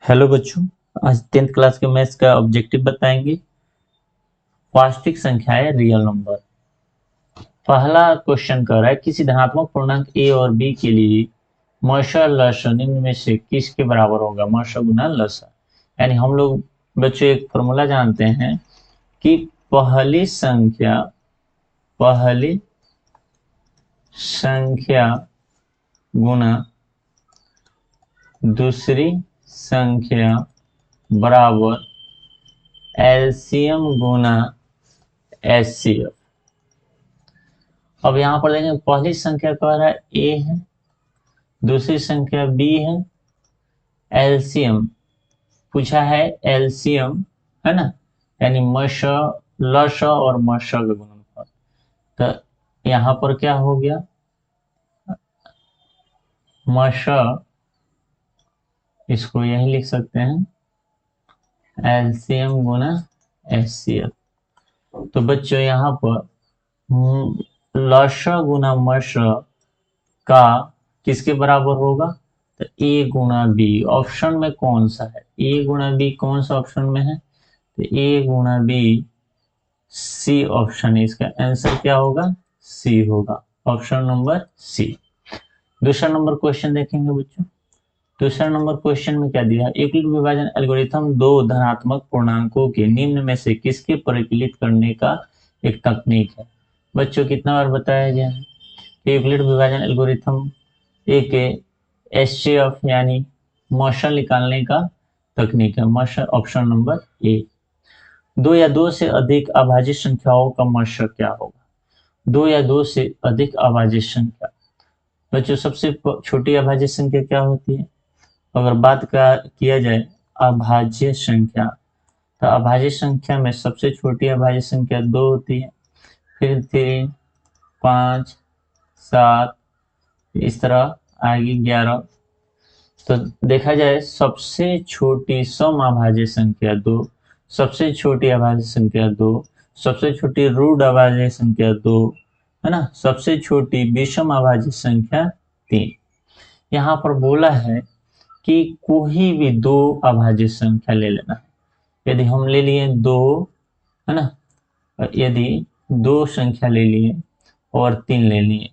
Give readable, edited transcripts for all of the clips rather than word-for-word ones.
Hello बच्चों, आज 10th class के मैथ्स का ऑब्जेक्टिव बताएंगे। वास्तविक संख्याएं रियल नंबर। पहला क्वेश्चन कर रहा है किसी धनात्मक पूर्णांक a और b के लिए मशा लसा निम्न में से किसके बराबर होगा। मशा गुना लसा, यानी हम लोग बच्चों एक फॉर्मूला जानते हैं कि पहली संख्या गुना दूसरी संख्या बराबर एलसीएम गुना एचसीएफ। अब यहां पर देखें, पहली संख्या कह रहा है ए है, दूसरी संख्या बी है, एलसीएम पूछा है, एलसीएम है ना, यानी मश लश और मश का गुणनफल। तो यहां पर क्या हो गया, मश, इसको यही लिख सकते हैं एलसीएम गुना एचसीएफ। तो बच्चों यहां पर लश गुना मश का किसके बराबर होगा, तो ए गुना बी। ऑप्शन में कौन सा है, ए गुना बी कौन सा ऑप्शन में है, तो ए गुना बी सी ऑप्शन है। इसका आंसर क्या होगा, सी होगा, ऑप्शन नंबर सी। दूसरा नंबर क्वेश्चन देखेंगे बच्चों। दूसरा नंबर क्वेश्चन में क्या दिया है, यूक्लिड विभाजन एल्गोरिथम दो धनात्मक पूर्णांकों के निम्न में से किसके परिकलित करने का एक तकनीक है। बच्चों कितना बार बताया गया है, यूक्लिड विभाजन एल्गोरिथम एक एचसीएफ यानी मॉशल निकालने का तकनीक है। मॉशल ऑप्शन नंबर ए। दो या दो से अधिक अभाज्य संख्याओं का मॉशल क्या होगा। दो या दो से अधिक अभाज्य संख्या, बच्चों सबसे छोटी अभाज्य संख्या क्या होती है, अगर बात किया जाए अभाज्य संख्या, तो अभाज्य संख्या में सबसे छोटी अभाज्य संख्या 2 होती है, फिर 3, 5, 7, इस तरह आगे 11। तो देखा जाए सबसे छोटी सम अभाज्य संख्या 2, सबसे छोटी अभाज्य संख्या 2, सबसे छोटी रूट अभाज्य संख्या 2, है ना, सबसे छोटी विषम अभाज्य संख्या 3। यहाँ पर बोला है कि कोई भी दो अभाज्य संख्या ले लेना है। यदि हम ले लिए 2, है ना, यदि 2 संख्या ले लिए और 3 ले लिए,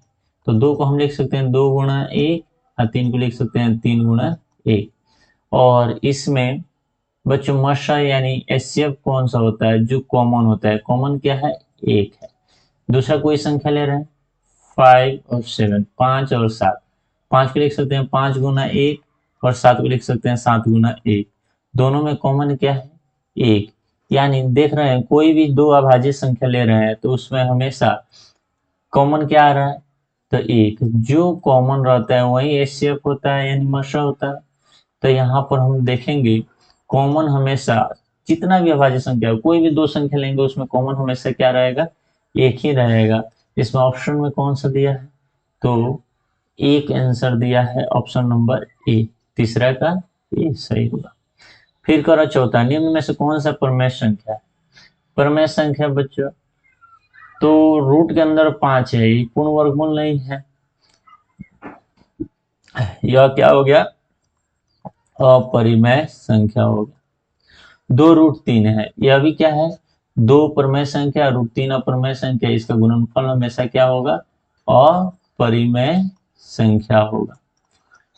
तो 2 को हम लिख सकते हैं 2 गुणा 1 और 3 को लिख सकते हैं 3 गुणा 1। और इसमें बच्चों मशा यानी एचसीएफ कौन सा होता है, जो कॉमन होता है। कॉमन क्या है, 1 है। दूसरा कोई संख्या ले रहे हैं 5 और 7, 5 और 7। 5 को लिख सकते हैं 5 गुना 1 और 7 को लिख सकते हैं 7 गुना 1। दोनों में कॉमन क्या है, 1। यानी देख रहे हैं कोई भी दो अभाज्य संख्या ले रहे हैं तो उसमें हमेशा कॉमन क्या आ रहा है, तो 1। जो कॉमन रहता है वही एचसीएफ होता है यानी मशा होता है। तो यहाँ पर हम देखेंगे कॉमन हमेशा, जितना भी अभाज्य संख्या हो, कोई भी दो संख्या लेंगे उसमें कॉमन हमेशा क्या रहेगा, 1 ही रहेगा। इसमें ऑप्शन में कौन सा दिया है, तो एक आंसर दिया है ऑप्शन नंबर ए, तीसरा का ए सही होगा। फिर करो चौथा, निम्न में से कौन सा प्रमेय संख्या है। प्रमेय संख्या बच्चों, तो रूट के अंदर 5 है, ये पूर्ण वर्गमूल नहीं है। यह क्या हो गया, अपरिमेय संख्या हो गया। 2√3 है, यह भी क्या है, 2 प्रमेय संख्या, √3 अप्रमेय संख्या, इसका गुणनफल हमेशा क्या होगा, अपरिमेय संख्या होगा।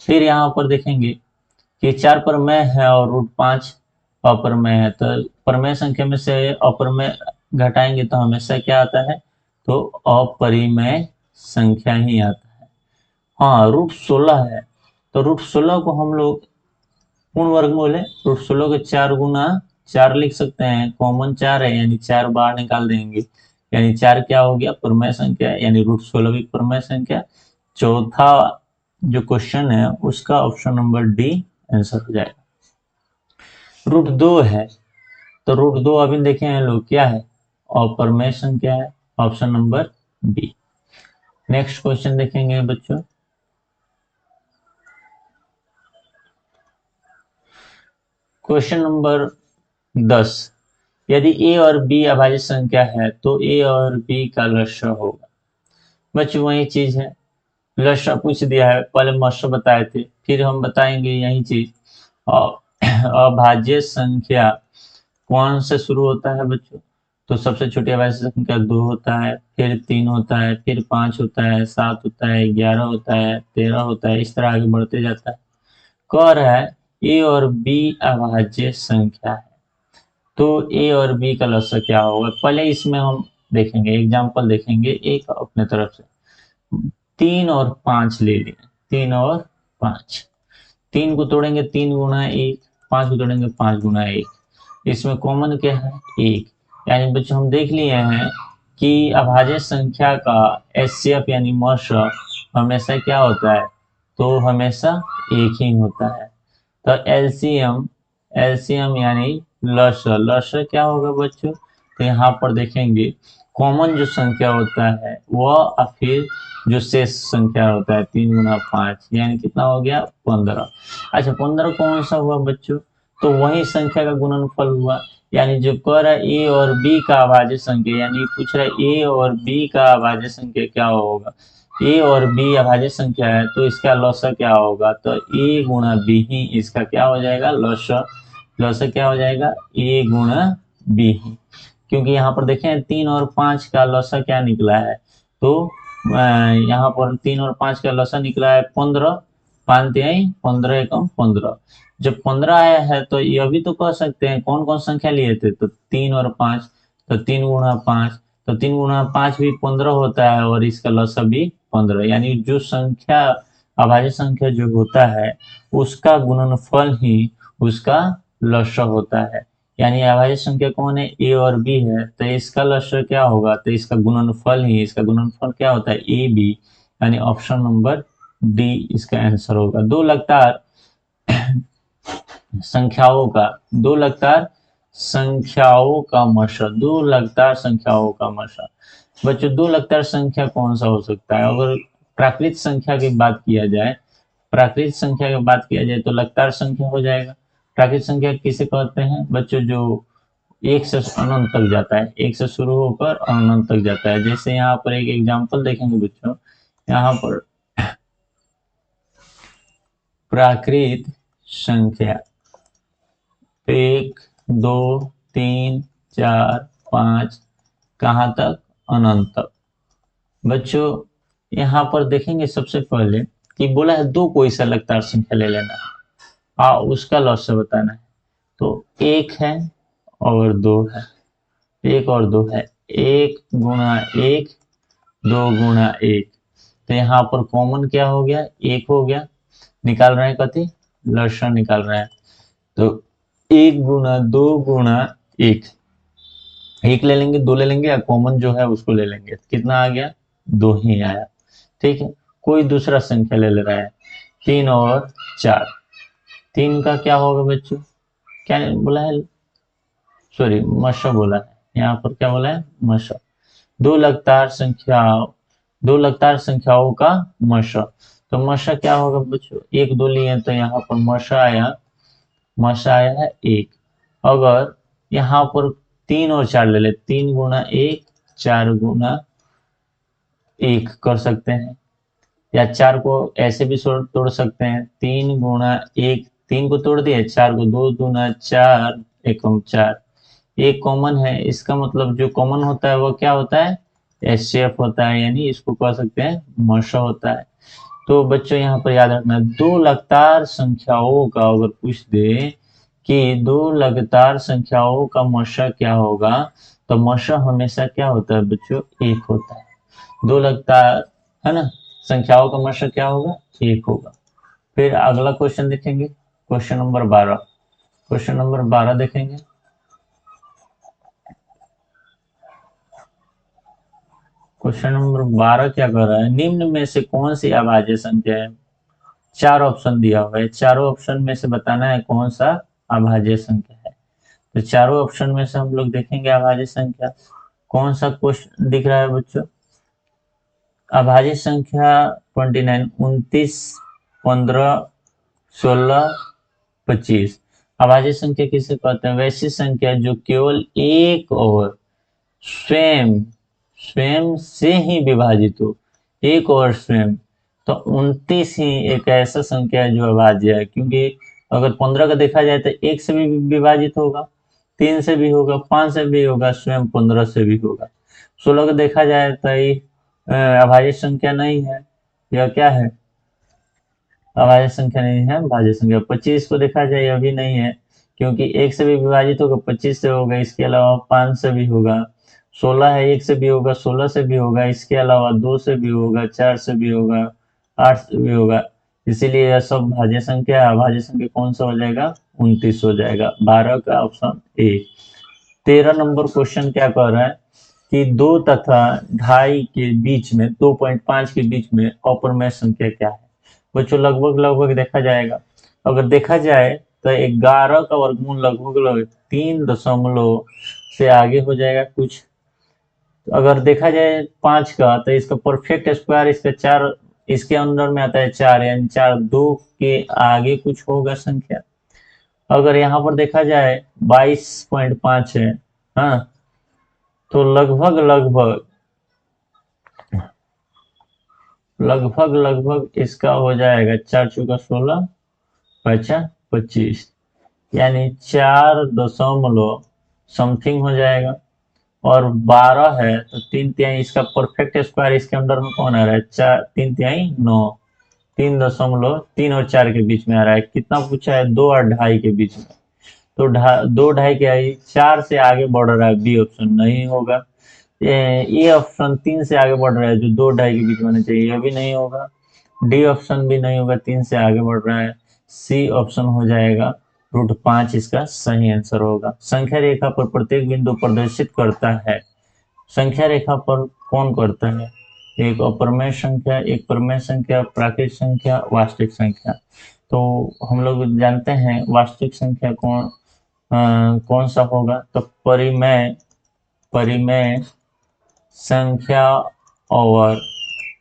फिर यहाँ पर देखेंगे कि 4 प्रमेय है और √5 अप्रमेय है, तो प्रमेय संख्या में से अप्रमेय घटाएंगे तो हमेशा क्या आता है, तो अपरिमेय संख्या ही आता है। हाँ, √16 है, तो √16 को हम लोग पूर्ण वर्गमूल है, √16 के 4 गुना 4 लिख सकते हैं, कॉमन 4 है यानी 4 बाहर निकाल देंगे, यानी 4 क्या हो गया, प्रमेय संख्या, यानी √16 भी प्रमेय संख्या। चौथा जो क्वेश्चन है उसका ऑप्शन नंबर डी आंसर हो जाएगा। √2 है, तो √2 अभी देखे हैं लोग क्या है, अप्रमेय संख्या है, option number B. Next question देखेंगे बच्चों। क्वेश्चन नंबर 10, यदि ए और बी अभाज्य संख्या है तो ए और बी का लसागु होगा। बच्चों वही चीज है, लसागु पूछ दिया है, पहले मशा बताए थे, फिर हम बताएंगे यही चीज। और अभाज्य संख्या कौन से शुरू होता है बच्चों? तो सबसे छोटी अभाज्य संख्या 2 होता है, फिर 3 होता है, फिर 5 होता है, 7 होता है, 11 होता है, 13 होता है, इस तरह आगे बढ़ते जाता है। कह रहा है ए और बी अभाज्य संख्या है, तो ए और बी का लसागु क्या होगा? पहले इसमें हम देखेंगे, एग्जाम्पल देखेंगे एक अपने तरफ से। 3 और 5 ले लें, 3 और 5, 3 को तोड़ेंगे 3 गुना 1, 5 को तोड़ेंगे 5 गुना 1, इसमें कॉमन क्या है? 1। यानी बच्चों हम देख लिए हैं कि अभाज्य संख्या का एचसीएफ यानी मशा हमेशा क्या होता है? तो हमेशा एक ही होता है। तो एलसीएम, एलसीएम यानी लसागु, लसागु क्या होगा बच्चों? तो यहाँ पर देखेंगे कॉमन जो संख्या होता है वह और फिर जो शेष संख्या होता है 3 गुना 5 यानी कितना हो गया? 15। अच्छा 15 कौन सा हुआ बच्चों? तो वही संख्या का गुणनफल हुआ। यानी जो कह रहा है ए और बी का अभाज्य संख्या, यानी पूछ रहा है ए और बी का अभाज्य संख्या क्या होगा? ए और बी अभाज्य संख्या है तो इसका लसागु क्या होगा? तो ए गुणा बी ही इसका क्या हो जाएगा? लसागु। लसागु क्या हो जाएगा? ए गुणा बी ही, क्योंकि यहाँ पर देखें 3 और 5 का लसागु क्या निकला है? तो यहाँ पर 3 और 5 का लसागु निकला है 15, 5 तिहाई 15 एकम 15। जब 15 आया है तो यह भी तो कह सकते हैं कौन कौन संख्या लिए थे? तो 3 और 5, तो 3 गुणा 5, तो 3 गुणा 5 भी 15 होता है और इसका लसागु भी 15। यानी जो संख्या अभाज्य संख्या जो होता है उसका गुणनफल ही उसका लसागु होता है। यानी अभाज्य संख्या कौन है? ए और बी है, तो इसका लसागु क्या होगा? तो इसका गुणनफल ही, इसका गुणनफल क्या होता है? ए बी, यानी ऑप्शन नंबर डी इसका आंसर होगा। दो लगातार संख्याओं का, दो लगातार संख्याओं का मशा, दो लगातार संख्याओं का मशा। बच्चों दो लगातार संख्या कौन सा हो सकता है? अगर प्राकृत संख्या की बात किया जाए, प्राकृत संख्या की बात किया जाए तो लगातार संख्या हो जाएगा। प्राकृत संख्या किसे कहते हैं बच्चों? जो एक से अनंत तक जाता है, एक से शुरू होकर अनंत तक जाता है। जैसे यहाँ पर एक एग्जांपल देखेंगे बच्चों, यहाँ पर प्राकृत संख्या 1 2 3 4 5 कहाँ तक? अनंत तक। बच्चों यहाँ पर देखेंगे सबसे पहले कि बोला है दो कोई सा लगातार संख्या ले लेना है, उसका लसागु बताना है। तो 1 है और 2 है, 1 और 2 है, 1 गुणा 1, 2 गुणा 1, तो यहाँ पर कॉमन क्या हो गया? 1 हो गया। निकाल रहे हैं कथी? लसागु निकाल रहे हैं। तो 1 गुणा 2 गुणा 1, 1 ले लेंगे, 2 ले लेंगे, या कॉमन जो है उसको ले लेंगे। कितना आ गया? 2 ही आया। ठीक है, कोई दूसरा संख्या ले रहा है 3 और 4, 3 का क्या होगा बच्चों? क्या बोला है? सॉरी मशा बोला है, यहाँ पर क्या बोला है? मशा। दो लगातार संख्याओं, दो लगातार संख्याओं का मशा। तो मशा क्या होगा बच्चों? 1 2 लिए तो यहाँ पर मशा आया, मशा आया है 1। अगर यहाँ पर 3 और 4 ले ले, 3 गुना 1, 4 गुना 1 कर सकते हैं, या 4 को ऐसे भी तोड़ सकते हैं, 3 गुना 1, 3 को तोड़ दिए, 4 को 2 गुना 4 एकम 4। एक कॉमन है, इसका मतलब जो कॉमन होता है वो क्या होता है? एचसीएफ होता है, यानी इसको कह सकते हैं मशा होता है। तो बच्चों यहाँ पर याद रखना, दो लगातार संख्याओं का अगर पूछ दे कि दो लगातार संख्याओं का मशा क्या होगा, तो मशा हमेशा क्या होता है बच्चों? 1 होता है। दो लगातार है ना संख्याओं का मशा क्या होगा? 1 होगा। फिर अगला क्वेश्चन देखेंगे, क्वेश्चन नंबर 12। क्वेश्चन नंबर 12 देखेंगे। क्वेश्चन नंबर 12 क्या कर रहा है? निम्न में से कौन सी अभाज्य संख्या है? 4 ऑप्शन दिया हुआ है, चारों ऑप्शन में से बताना है कौन सा अभाज्य संख्या है। तो चारों ऑप्शन में से हम लोग देखेंगे अभाज्य संख्या कौन सा क्वेश्चन दिख रहा है बच्चों? अभाज्य संख्या 29, 29, 15, 16, 25। अभाज्य संख्या किसे कहते हैं? वैसी संख्या जो केवल एक और स्वयं स्वयं से ही विभाजित हो, एक और स्वयं। तो 29 ही एक ऐसा संख्या है जो अभाज्य है, क्योंकि अगर 15 का देखा जाए तो 1 से भी विभाजित होगा, 3 से भी होगा, 5 से भी होगा, स्वयं 15 से भी होगा। 16 का देखा जाए तो ये अभाज्य संख्या नहीं है, यह क्या है, अभाज्य संख्या नहीं है, भाज्य संख्या। 25 को देखा जाए यह भी नहीं है, क्योंकि 1 से भी विभाजित होगा, 25 से होगा, इसके अलावा 5 से भी होगा। 16 है, 1 से भी होगा, 16 से भी होगा, इसके अलावा 2 से भी होगा, 4 से भी होगा, 8 से भी होगा। इसीलिए यह सब भाज्य संख्या है। अभाज्य संख्या कौन सा हो जाएगा, 29 हो जाएगा। 12 का ऑप्शन ए। 13 नंबर क्वेश्चन क्या कह रहा है कि 2 तथा 2.5 के बीच में, 2.5 के बीच में अपरमेय संख्या क्या है। बच्चों लगभग लगभग देखा जाएगा, अगर देखा जाए तो 11 का वर्गमूल लगभग 3 दशमलव से आगे हो जाएगा कुछ। अगर देखा जाए 5 का तो इसका परफेक्ट स्क्वायर, इसका 4 इसके अंदर में आता है 4, यानी 4 2 के आगे कुछ होगा संख्या। अगर यहाँ पर देखा जाए 22.5 है, हाँ, तो लगभग लगभग लगभग लगभग इसका हो जाएगा 4 चौका 16, 25, यानी 4 दशमलव समथिंग हो जाएगा। और 12 है तो 3/3 इसका परफेक्ट स्क्वायर, इसके अंदर में कौन आ रहा है, 4 3/3 9, 3.3 और 4 के बीच में आ रहा है। कितना पूछा है, 2 और 2.5 के बीच में। तो 2 2.5 के आई, 4 से आगे बढ़ रहा है, बी ऑप्शन नहीं होगा। ये ऑप्शन 3 से आगे बढ़ रहा है, जो 2 2.5 के बीच में होना चाहिए, यह भी नहीं होगा। डी ऑप्शन भी नहीं होगा, 3 से आगे बढ़ रहा है। सी ऑप्शन हो जाएगा, √5 इसका सही आंसर होगा। संख्या रेखा पर प्रत्येक बिंदु प्रदर्शित करता है। संख्या रेखा पर कौन करता है, एक अपरमेय संख्या, एक परमेय संख्या, प्राकृत संख्या, वास्तविक संख्या। तो हम लोग जानते हैं वास्तविक संख्या कौन सा होगा, तो परिमेय परिमेय संख्या और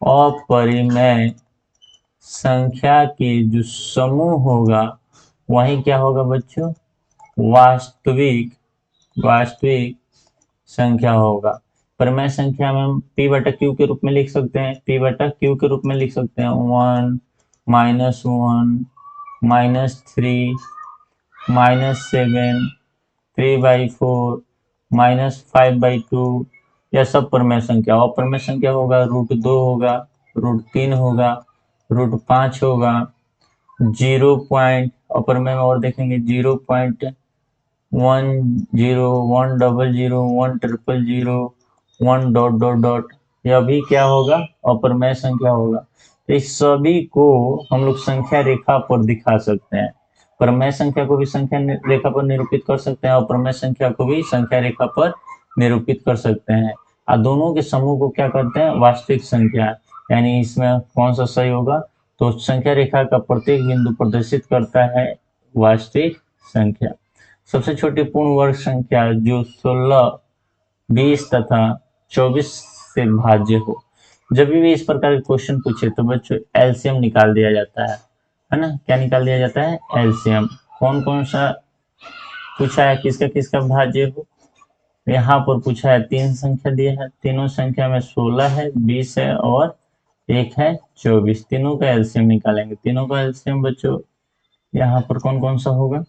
अपरिमेय संख्या के जो समूह होगा वही क्या होगा बच्चों, वास्तविक वास्तविक संख्या होगा। परिमेय संख्या में हम p/q के रूप में लिख सकते हैं, p/q के रूप में लिख सकते हैं 1, -1, -3, -7, 3/4, -5/2, यह सब परिमेय संख्या। और परिमेय संख्या होगा √2 होगा, √3 होगा, √5 होगा, 0 पॉइंट, अपरमेय में और देखेंगे 0.10, 100, 100, 1 डॉट डॉट डॉट, यह भी क्या होगा, अपरमेय संख्या होगा। तो इस सभी को हम लोग संख्या रेखा पर दिखा सकते हैं। परमेय संख्या को भी संख्या रेखा पर निरूपित कर सकते हैं और अपरमेय संख्या को भी संख्या रेखा पर निरूपित कर सकते हैं। और दोनों के समूह को क्या करते हैं, वास्तविक संख्या। यानी इसमें कौन सा सही होगा, तो संख्या रेखा का प्रत्येक बिंदु प्रदर्शित करता है वास्तविक संख्या। सबसे छोटी पूर्ण वर्ग संख्या जो 16, 20 तथा 24 से भाज्य हो। जब भी इस प्रकार के क्वेश्चन पूछे तो बच्चों एलसीएम निकाल दिया जाता है ना। क्या निकाल दिया जाता है, एलसीएम। कौन कौन सा पूछा है, किसका किसका भाज्य हो। यहाँ पर पूछा है 3 संख्या दिया है, तीनों संख्या में 16 है, 20 है और एक है 24। तीनों का एलसीएम निकालेंगे। तीनों का एलसीएम बच्चों यहाँ पर कौन कौन सा होगा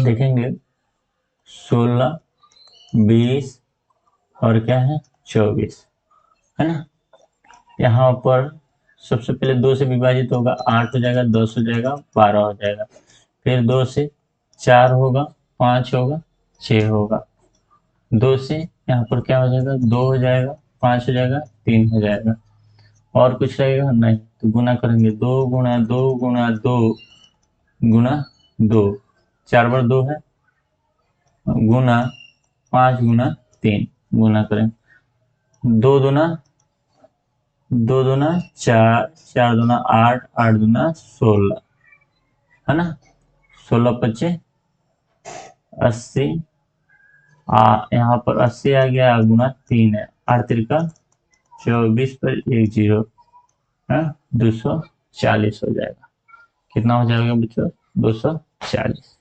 देखेंगे, 16, 20 और क्या है 24, है ना। यहाँ पर सबसे पहले 2 से विभाजित होगा, 8 हो जाएगा, 10 हो जाएगा, 12 हो जाएगा। फिर 2 से 4 होगा, 5 होगा, 6 होगा। 2 से यहाँ पर क्या हो जाएगा, 2 हो जाएगा, 5 हो जाएगा, 3 हो जाएगा। और कुछ लगेगा नहीं, तो गुना करेंगे, 2 गुणा 2 गुणा 2 गुणा 2, 4 बार 2 है, गुना 5 गुणा 3, गुना करें, 2 दूना 2 दूना 4, 4 दूना 8, 8 दूना 16, है ना। 16 पच्चे 80, यहाँ पर 80 आ गया, गुना 3 है, 8 त्रिका 24 पर 1 0, 240 हो जाएगा। कितना हो जाएगा बच्चों, 240।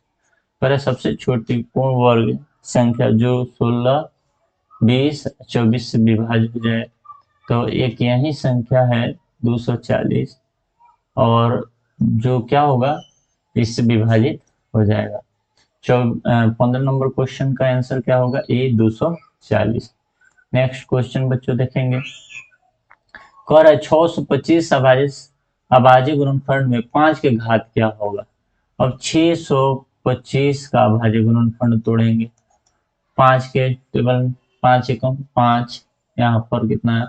पर सबसे छोटी पूर्ण वर्ग संख्या जो 16, 20, 24 से विभाजित हो जाए, तो एक यही संख्या है 240। और जो क्या होगा, इससे विभाजित हो जाएगा। 15 नंबर क्वेश्चन का आंसर क्या होगा? ए 240। नेक्स्ट क्वेश्चन बच्चों देखेंगे। कह रहा है 625 अभाज्य गुणनफल में 5 के घात क्या होगा? अब 625 का अभाज्य गुणनफल तोड़ेंगे। 5 के टेबल, 5 एकम 5, यहाँ पर कितना है?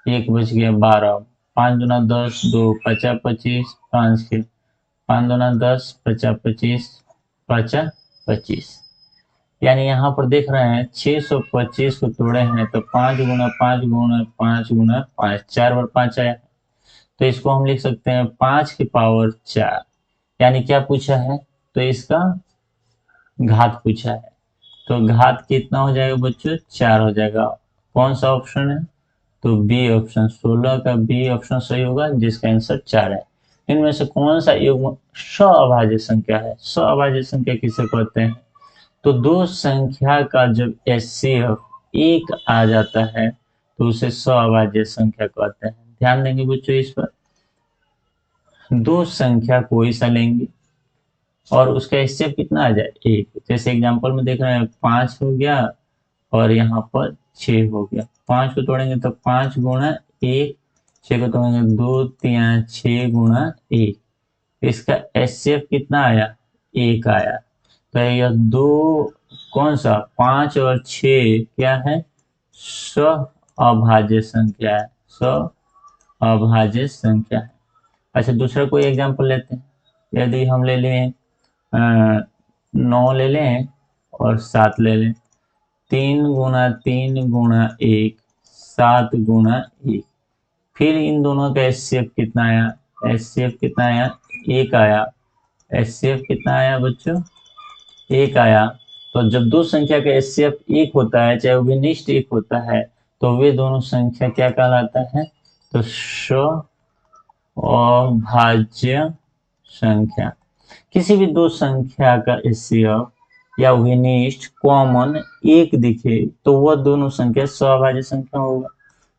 1 बच गया 12, 5 दूना 10, 2 पचा 25, 5 के 5 दूना 10, पचा 25, पचा 25। यानी यहाँ पर देख रहे हैं 625 को तोड़े हैं तो 5 गुना 5 गुना 5 गुना 5, 4 बार 5 आया। तो इसको हम लिख सकते हैं 5 की पावर 4। यानी क्या पूछा है? तो इसका घात पूछा है। तो घात कितना हो जाएगा बच्चों? 4 हो जाएगा। कौन सा ऑप्शन है? तो बी ऑप्शन, 16 का बी ऑप्शन सही होगा, जिसका आंसर 4 है। इनमें से कौन सा युग्म सअभाज्य संख्या है? सअभाज्य संख्या किसे कहते हैं? तो दो संख्या का जब एचसीएफ एक आ जाता है तो उसे सअभाज्य संख्या कहते हैं। ध्यान देंगे बच्चों इस पर। दो संख्या कोई सा लेंगे और उसका एचसीएफ कितना आ जाए? एक। जैसे एग्जांपल में देख रहे हैं 5 हो गया और यहाँ पर 6 हो गया। 5 को तोड़ेंगे तो 5 गुणा 1, 6 को तोड़ेंगे 2 3 6 गुणा 1। इसका एचसीएफ कितना आया? 1 आया। तो यह दो कौन सा 5 और 6 क्या है? स्व अभाज्य संख्या है। स्व अभाज्य संख्या है। अच्छा दूसरा कोई एग्जांपल लेते हैं। यदि हम ले लें 9 ले लें और 7 ले लें। 3 गुना 3 गुणा 1, 7 गुणा 1। फिर इन दोनों का एचसीएफ कितना आया? एचसीएफ कितना आया? 1 आया। एचसीएफ कितना आया बच्चों? 1 आया। तो जब दो संख्या का एचसीएफ 1 होता है, चाहे वो विनिष्ट 1 होता है, तो वे दोनों संख्या क्या कहलाता है? तो अभाज्य संख्या। किसी भी दो संख्या का एचसीएफ या विनिष्ट कॉमन 1 दिखे तो वह दोनों संख्या सअभाज्य संख्या होगा।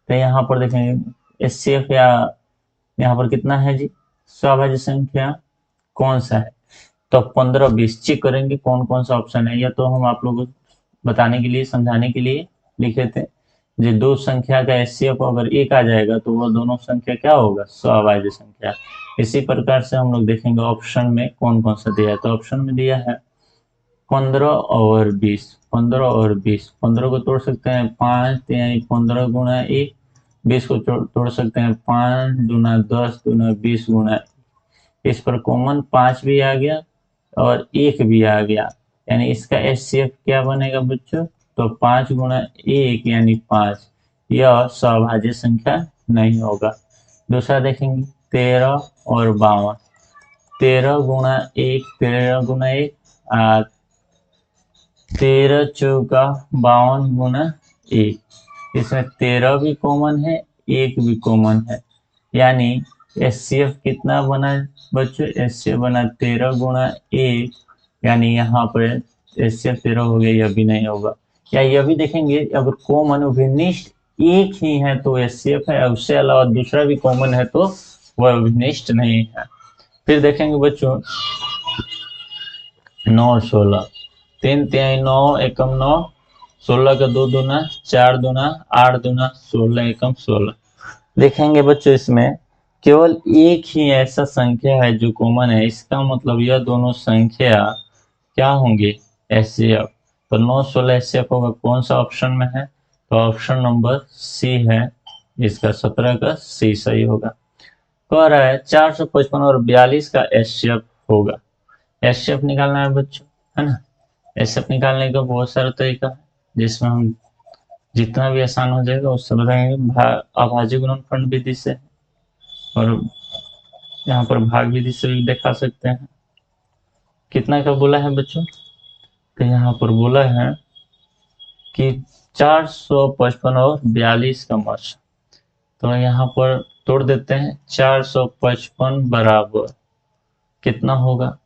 तो यहाँ पर देखेंगे एचसीएफ या यहाँ पर कितना है जी? सअभाज्य संख्या कौन सा है? तो 15 20 चेक करेंगे कौन कौन सा ऑप्शन है। या तो हम आप लोगों को बताने के लिए, समझाने के लिए लिखे थे। जो दो संख्या का एचसीएफ अगर 1 आ जाएगा तो वह दोनों संख्या क्या होगा? सअभाज्य संख्या। इसी प्रकार से हम लोग देखेंगे ऑप्शन में कौन कौन सा दिया है। तो ऑप्शन में दिया है 15 और 20। 15 और 20, 15 को तोड़ सकते हैं 5 3 15 गुणा 1। 20 को तोड़ सकते हैं 5 दूना 10 दूना 20 गुणा। इस पर कॉमन 5 भी आ गया और 1 भी आ गया। यानी इसका एचसीएफ क्या बनेगा बच्चों? तो 5 गुणा 1 यानी 5। यह सअभाज्य संख्या नहीं होगा। दूसरा देखेंगे 13 और 52। 13 गुणा 1, 13 गुणा 1 13 चौका 52 गुणा 1। इसमें 13 भी कॉमन है, 1 भी कॉमन है। यानी एचसीएफ कितना बना बच्चों? एचसीएफ बना 13 गुणा 1। यानी यहाँ पर एचसीएफ 13 हो गया, यह भी नहीं होगा। या यह भी देखेंगे अगर कॉमन विनिष्ट एक ही है तो एचसीएफ है, उससे अलावा दूसरा भी कॉमन है तो वह विनिष्ट नहीं है। फिर देखेंगे बच्चों 9 16। 3 3 9 एकम 9, 16 का 2 दूना 4 दूना 8 दूना 16 एकम 16। देखेंगे बच्चों इसमें केवल एक ही ऐसा संख्या है जो कॉमन है। इसका मतलब यह दोनों संख्या क्या होंगे? एचसीएफ। तो 9 16 एचसीएफ होगा। कौन सा ऑप्शन में है? तो ऑप्शन नंबर सी है। इसका 17 का सी सही होगा। कह रहा है 455 और 42 का एचसीएफ होगा। एचसीएफ निकालना है बच्चों, है ना। एचसीएफ निकालने का बहुत सारा तरीका है, जिसमें हम जितना भी आसान हो जाएगा उससे बताएंगे। अभाज्य गुणनफल विधि से और यहाँ पर भाग विधि से भी दिखा सकते हैं। कितना का बोला है बच्चों? तो यहाँ पर बोला है कि 455 और 42 का मस। तो यहाँ पर तोड़ देते हैं। 455 बराबर कितना होगा?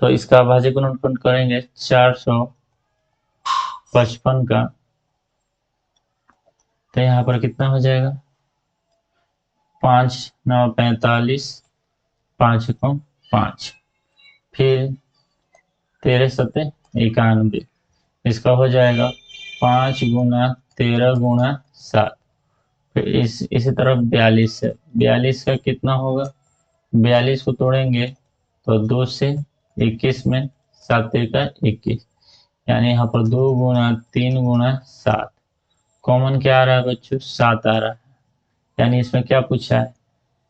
तो इसका अभाज्य गुणनफल करेंगे 455 का। तो यहाँ पर कितना हो जाएगा? 5 9 45, 5 एकम 5। फिर 13×7 = 91, इसका हो जाएगा 5 × 13 × 7। फिर इसी तरफ 42 है, 42 का कितना होगा, 42 को तोड़ेंगे तो 2 से 21 में, 7×1 = 21, यानी यहाँ पर 2 × 3 × 7। कॉमन क्या आ रहा है बच्चों, 7 आ रहा है। यानी इसमें क्या पूछा है,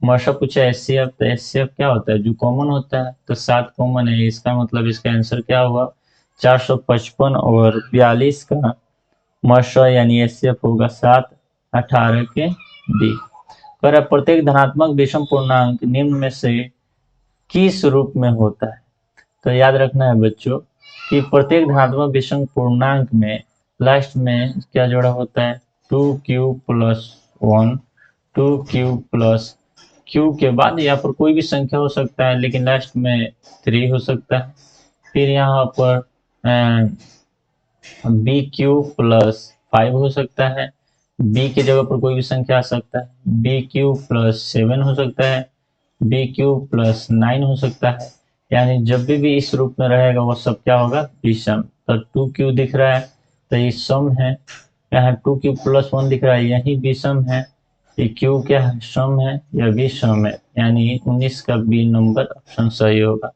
मशा पूछा है एचसीएफ, तो एचसीएफ क्या होता है, जो कॉमन होता है, तो 7 कॉमन है, इसका मतलब इसका आंसर क्या हुआ 455, और 42 का मशा यानी एचसीएफ होगा 7, 18 के डी। पर प्रत्येक धनात्मक विषम पूर्णांक निम्न में से किस रूप में होता है। तो याद रखना है बच्चों कि प्रत्येक धनात्मक विषम पूर्णांक में लास्ट में क्या जोड़ा होता है, 2q+1, 2q+q के बाद यहाँ पर कोई भी संख्या हो सकता है, लेकिन लास्ट में 3 हो सकता है। फिर यहाँ पर bq+5 हो सकता है, b की जगह पर कोई भी संख्या आ सकता है, bq+7 हो सकता है, bq+9 हो सकता है। यानी जब भी इस रूप में रहेगा वो सब क्या होगा, विषम। तो 2q दिख रहा है तो ये सम है, यहाँ 2q+1 दिख रहा है यही विषम है, ये q क्या है, सम है, यह भी सम है, यानी 19 का बी नंबर ऑप्शन सही होगा।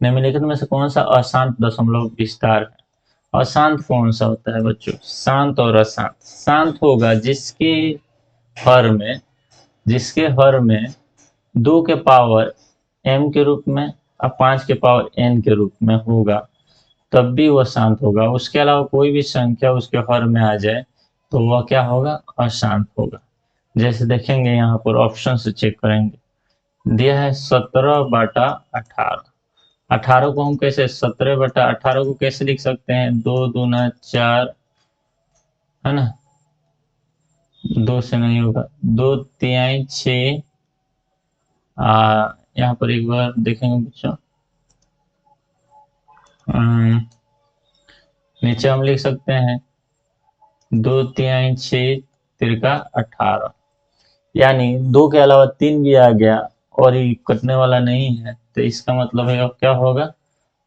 निम्नलिखित में से कौन सा अशांत दशमलव विस्तार है। अशांत कौन सा होता है बच्चों, शांत और अशांत। शांत होगा जिसके हर में 2 के पावर m के रूप में और 5 के पावर n के रूप में होगा, तब भी वह शांत होगा। उसके अलावा कोई भी संख्या उसके हर में आ जाए तो वह क्या होगा, अशांत होगा। जैसे देखेंगे यहाँ पर ऑप्शन से चेक करेंगे, दिया है 17/18। 18 को हम कैसे, 17/18 को कैसे लिख सकते हैं, 2 दूना 4 है ना, 2 से नहीं होगा, 2 तिहाई 6। यहाँ पर एक बार देखेंगे बच्चों, नीचे हम लिख सकते हैं 2 तिहाई 6 तिरका 18, यानी 2 के अलावा 3 भी आ गया और ये कटने वाला नहीं है, तो इसका मतलब है क्या होगा,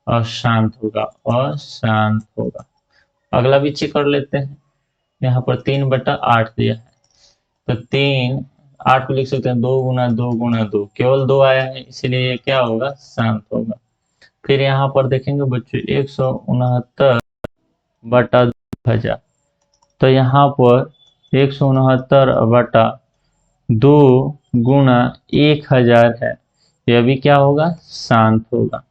अशांत होगा, अशांत होगा। अगला भी चेक कर लेते हैं, यहाँ पर 3/8 दिया है, तो 3, 8 को लिख सकते हैं 2 × 2 × 2, केवल 2 आया है इसीलिए ये क्या होगा, शांत होगा। फिर यहाँ पर देखेंगे बच्चों 169/2000, तो यहाँ पर 169/2 × 1000 है, यह भी क्या होगा, शांत होगा।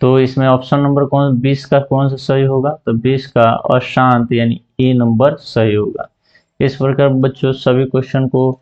तो इसमें ऑप्शन नंबर 20 का कौन सा सही होगा, तो 20 का अशांत यानी ए नंबर सही होगा। इस प्रकार बच्चों सभी क्वेश्चन को